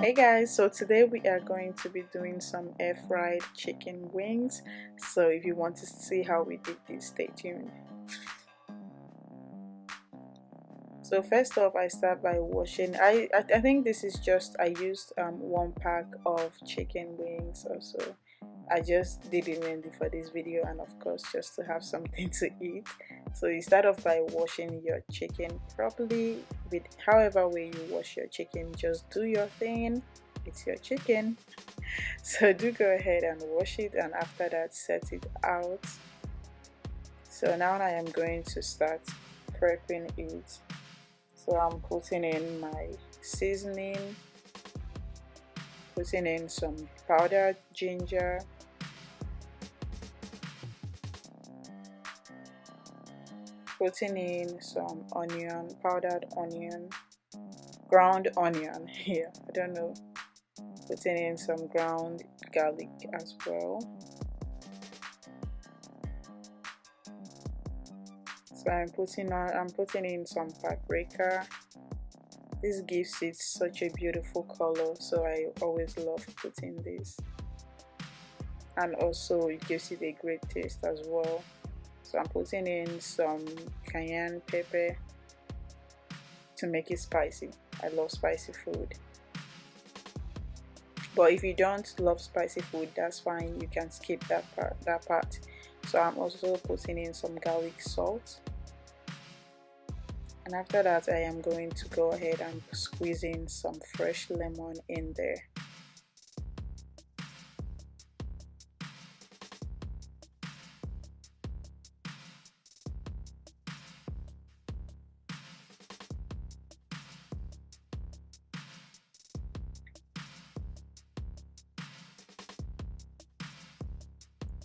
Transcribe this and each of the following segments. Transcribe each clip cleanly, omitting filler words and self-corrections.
Hey guys, so today we are going to be doing some air fried chicken wings. So if you want to see how we did this, stay tuned. So first off, I start by washing. I think this is just, I used 1 pack of chicken wings or so. I just did it mainly for this video and of course just to have something to eat. So you start off by washing your chicken properly with however way you wash your chicken. Just do your thing, it's your chicken. So do go ahead and wash it, and after that set it out. So now I am going to start prepping it. So I'm putting in my seasoning, putting in some powdered ginger, putting in some onion, powdered onion, ground onion here, I don't know, putting in some ground garlic as well. So I'm putting in some paprika. This gives it such a beautiful color, so I always love putting this, and also it gives it a great taste as well. So I'm putting in some cayenne pepper to make it spicy. I love spicy food, but if you don't love spicy food, that's fine, you can skip that part. So I'm also putting in some garlic salt, and after that I am going to go ahead and squeeze in some fresh lemon in there.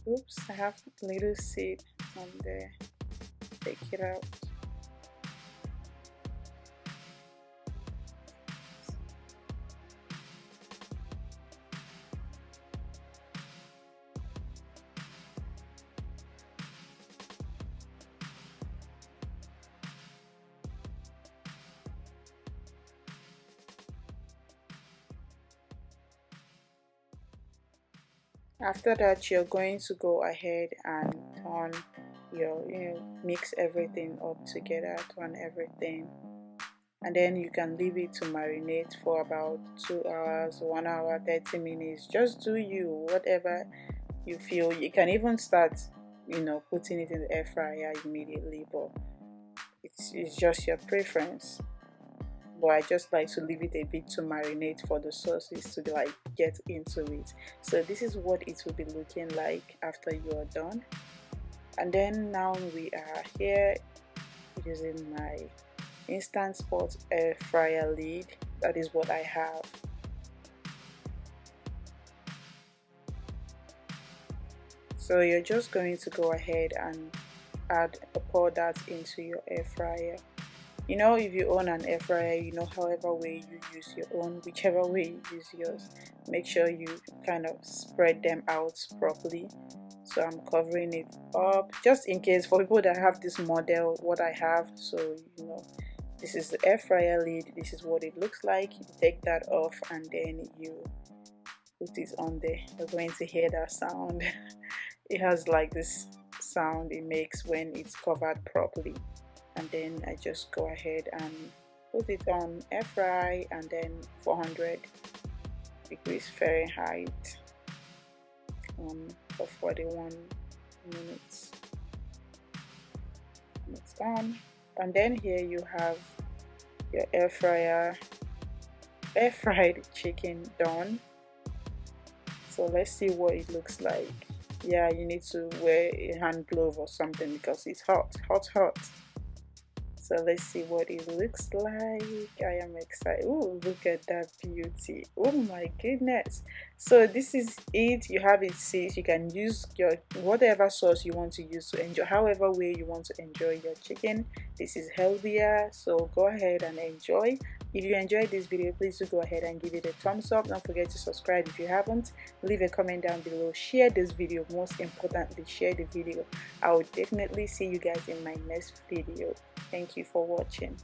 Oops, I have a little seed on there. Take it out. After that, you're going to go ahead and turn your, mix everything up together, turn everything, and then you can leave it to marinate for about 2 hours, 1 hour, 30 minutes. Just do you, whatever you feel. You can even start, putting it in the air fryer immediately, but it's just your preference. But I just like to leave it a bit to marinate for the sauces to like get into it. So this is what it will be looking like after you are done. And then now we are here using my instant pot air fryer lid. That is what I have. So you're just going to go ahead and pour that into your air fryer. If you own an air fryer, however way you use your own, whichever way you use yours, make sure you kind of spread them out properly. So I'm covering it up just in case for people that have this model, what I have. So this is the air fryer lid, this is what it looks like. You take that off and then you put it on there. You're going to hear that sound. It has like this sound it makes when it's covered properly. And then I just go ahead and put it on air fry, and then 400 degrees Fahrenheit for 41 minutes. And it's done. And then here you have your air fried chicken done. So let's see what it looks like. Yeah, you need to wear a hand glove or something because it's hot. So let's see what it looks like. I am excited. Oh, look at that beauty. Oh my goodness. So this is it. You have it seasoned. You can use your whatever sauce you want to use to enjoy, however way you want to enjoy your chicken. This is healthier, so go ahead and enjoy. If you enjoyed this video, please do go ahead and give it a thumbs up. Don't forget to subscribe if you haven't. Leave a comment down below. Share this video. Most importantly, share the video. I will definitely see you guys in my next video. Thank you for watching.